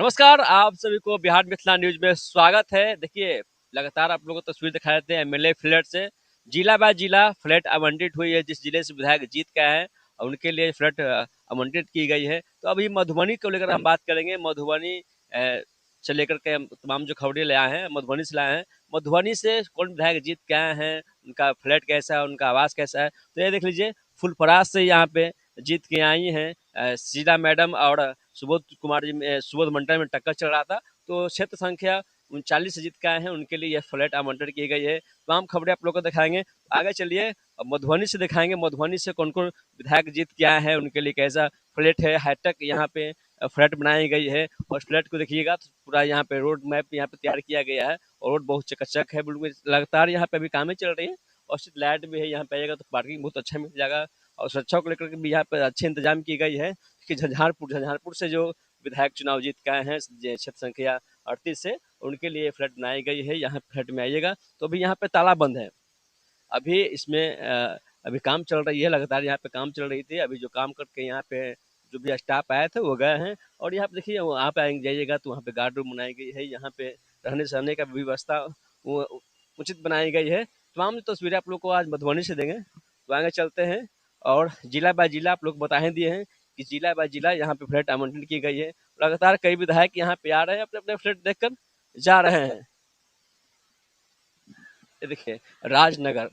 नमस्कार, आप सभी को बिहार मिथिला न्यूज़ में स्वागत है। देखिए, लगातार आप लोगों को तस्वीर दिखा देते हैं एमएलए फ्लैट से। जिला बाय जिला फ्लैट आवंटित हुई है, जिस जिले से विधायक जीत के आए हैं और उनके लिए फ्लैट आवंटित की गई है। तो अभी मधुबनी को लेकर हम बात करेंगे। मधुबनी से लेकर के हम तमाम जो खबरें ले आए हैं, मधुबनी से लाए हैं। मधुबनी से कौन विधायक जीत के आए हैं, उनका फ्लैट कैसा है, उनका आवास कैसा है, तो ये देख लीजिए। फुलपरास से यहाँ पे जीत के आई हैं शीला मैडम और सुबोध कुमार जी में सुबोध मंडल में टक्कर चल रहा था। तो क्षेत्र संख्या 39 से जीत के आए हैं, उनके लिए यह फ्लैट आवंटन की गई है। तमाम खबरें आप लोग को दिखाएंगे। आगे चलिए, मधुबनी से दिखाएंगे मधुबनी से कौन कौन विधायक जीत के आए हैं, उनके लिए कैसा फ्लैट है। हाईटेक यहाँ पे फ्लैट बनाई गई है और फ्लैट को देखिएगा तो पूरा यहाँ पे रोड मैप यहाँ पे तैयार किया गया है और रोड बहुत चकाचक है। बिल्कुल लगातार यहाँ पे अभी कामें चल रही है और सिर्फ लाइट भी है। यहाँ पे आएगा तो पार्किंग बहुत अच्छा मिल जाएगा और सुरक्षा को लेकर के भी यहाँ पे अच्छे इंतजाम की गई है कि झंझारपुर से जो विधायक चुनाव जीत के आए हैं क्षेत्र संख्या 38 से, उनके लिए फ्लैट बनाई गई है। यहाँ फ्लैट में आइएगा तो अभी यहाँ पे ताला बंद है। अभी इसमें अभी काम चल रही है, लगातार यहाँ पे काम चल रही थी। अभी जो काम करके यहाँ पे जो भी स्टाफ आए थे वो गए हैं और यहाँ पे देखिए वहाँ पे आएंगे जाइएगा तो वहाँ पे गार्ड रूम बनाई गई है। यहाँ पे रहने सहने का व्यवस्था वो उचित बनाई गई है। तमाम जो तस्वीरें आप लोग को आज मधुबनी से देंगे। तो आगे चलते हैं और जिला बाय जिला आप लोग बता ही दिए हैं कि जिला बाय जिला यहाँ पे फ्लैट आवंटन की गई है। लगातार कई विधायक यहाँ पे आ रहे हैं, अपने अपने फ्लैट देखकर जा रहे हैं। ये देखिए, राजनगर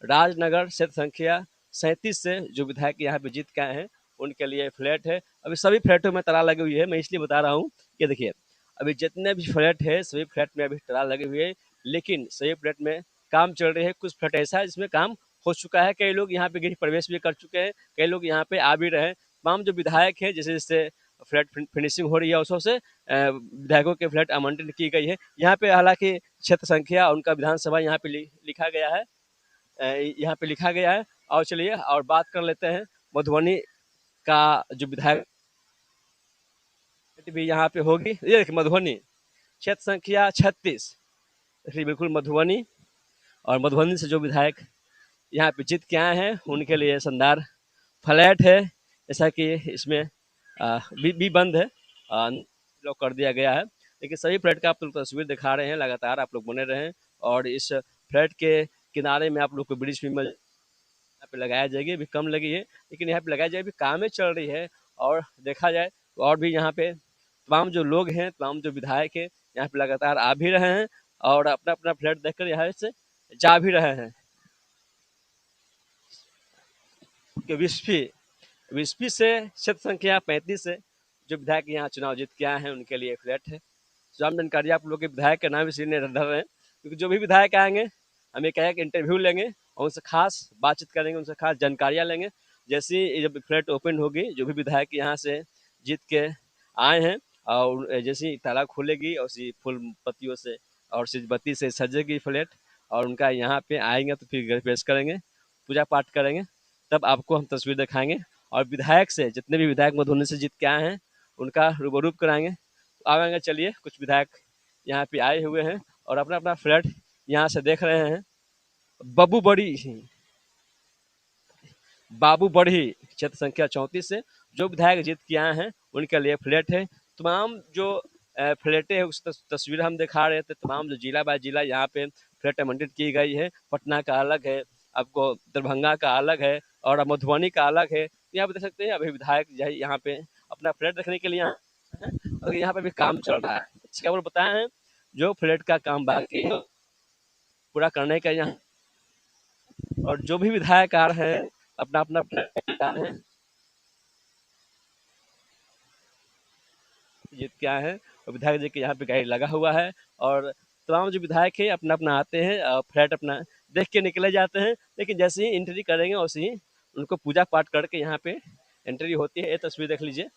राजनगर क्षेत्र संख्या 37 से जो विधायक यहाँ पे जीत के आए हैं, उनके लिए फ्लैट है। अभी सभी फ्लैटों में ताला लगी हुई है। मैं इसलिए बता रहा हूँ कि देखिए, अभी जितने भी फ्लैट है सभी फ्लैट में अभी ताला लगी हुई है, लेकिन सभी फ्लैट में काम चल रही है। कुछ फ्लैट ऐसा है जिसमें काम हो चुका है, कई लोग यहाँ पे गृह प्रवेश भी कर चुके हैं, कई लोग यहाँ पे आ भी रहे हैं। तमाम जो विधायक है जैसे जैसे फ्लैट फिनिशिंग हो रही है उस से विधायकों के फ्लैट आवंटन की गई है। यहाँ पे हालांकि क्षेत्र संख्या उनका विधानसभा यहाँ पे लिखा गया है, यहाँ पे लिखा गया है। और चलिए और बात कर लेते हैं मधुबनी का जो विधायक भी यहाँ पे होगी। ये देखिए, मधुबनी क्षेत्र संख्या 36, बिल्कुल मधुबनी। और मधुबनी से जो विधायक यहाँ पे जीत के आए हैं, उनके लिए शानदार फ्लैट है। जैसा कि इसमें भी बंद है, लॉक कर दिया गया है, लेकिन सभी फ्लैट का आप लोग तस्वीर दिखा रहे हैं। लगातार आप लोग बने रहें और इस फ्लैट के किनारे में आप लोग को ब्रिज भी यहाँ पे लगाया जाएगी। अभी कम लगी है लेकिन यहाँ पे लगाई जाएगी, कामें चल रही है। और देखा जाए तो और भी यहाँ पे तमाम जो लोग हैं, तमाम जो विधायक हैं, यहाँ पे लगातार आ भी रहे हैं और अपना अपना फ्लैट देखकर यहाँ से जा भी रहे हैं। विस्फी विस्फी से क्षेत्र संख्या 35 से जो विधायक यहाँ चुनाव जीत के आए हैं, उनके लिए फ्लैट है। तमाम जानकारी आप लोग के विधायक के नाम इसलिए धर रहे हैं क्योंकि जो भी विधायक आएंगे हम एक इंटरव्यू लेंगे और उनसे खास बातचीत करेंगे, उनसे खास जानकारियाँ लेंगे। जैसे ही जब फ्लैट ओपन होगी, जो भी विधायक यहाँ से जीत के आए हैं और जैसे ही ताला खोलेगी और उसी फूल पत्तियों से और बत्ती से सजेगी फ्लैट और उनका यहाँ पे आएंगे तो फिर घर पेश करेंगे, पूजा पाठ करेंगे, तब आपको हम तस्वीर दिखाएंगे और विधायक से जितने भी विधायक मधुबनी से जीत के आए हैं उनका रूबरू कराएंगे। तो आगे चलिए, कुछ विधायक यहाँ पे आए हुए हैं और अपना अपना फ्लैट यहाँ से देख रहे हैं। बाबू बढ़ी क्षेत्र संख्या 34 से जो विधायक जीत के आए हैं, उनके लिए फ्लैट है। तमाम जो फ्लैटें हैं उस तस्वीर हम दिखा रहे थे। तमाम जो जिला बाय जिला यहाँ पे फ्लैट आवंटित की गई है। पटना का अलग है, आपको दरभंगा का अलग है और मधुबनी का अलग है। यहाँ पे देख सकते हैं अभी विधायक यहाँ पे अपना फ्लैट रखने के लिए और यहाँ पे भी काम चल रहा है। इसका वो बताए हैं जो फ्लैट का काम बाकी है पूरा करने का यहाँ, और जो भी विधायक आ रहे हैं अपना अपना फ्लैट आ रहे हैं, जीत के आए हैं और विधायक जी के यहाँ पे गाड़ी लगा हुआ है और तमाम जो विधायक है अपना अपना आते हैं फ्लैट अपना देख के निकले जाते हैं। लेकिन जैसे ही एंट्री करेंगे वैसे ही उनको पूजा पाठ करके यहाँ पे एंट्री होती है। ये तस्वीर देख लीजिए।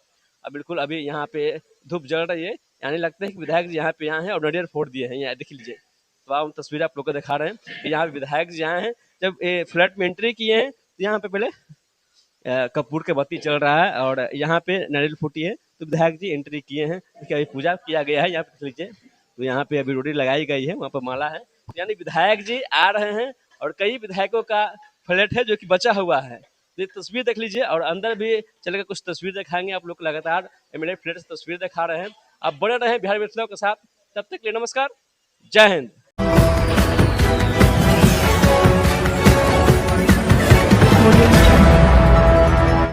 अब बिल्कुल अभी यहाँ पे धूप जल रही है, यानी लगता है कि विधायक जी यहाँ पे आए हैं और नारियल फोड़ दिए हैं। यहाँ देख लीजिए, तो आप तस्वीर आप लोग को दिखा रहे हैं कि यहाँ पे विधायक जी आए हैं। जब फ्लैट में एंट्री किए हैं तो यहाँ पे पहले कपूर के बत्ती चल रहा है और यहाँ पे नारियल फूटी है, तो विधायक जी एंट्री किए हैं। देखिए अभी पूजा किया गया है, यहाँ पे देख लीजिए। तो यहाँ पे अभी रोटी लगाई गई है, वहाँ पर माला है, यानी विधायक जी आ रहे हैं और कई विधायकों का फ्लैट है जो कि बचा हुआ है। तो ये तस्वीर देख लीजिए और अंदर भी चल के कुछ तस्वीर दिखाएंगे आप लोग को। लगातार एमएलए फ्लैट से तस्वीर दिखा रहे हैं आप बने रहें बिहार मिथिला के साथ। तब तक के लिए नमस्कार, जय हिंद।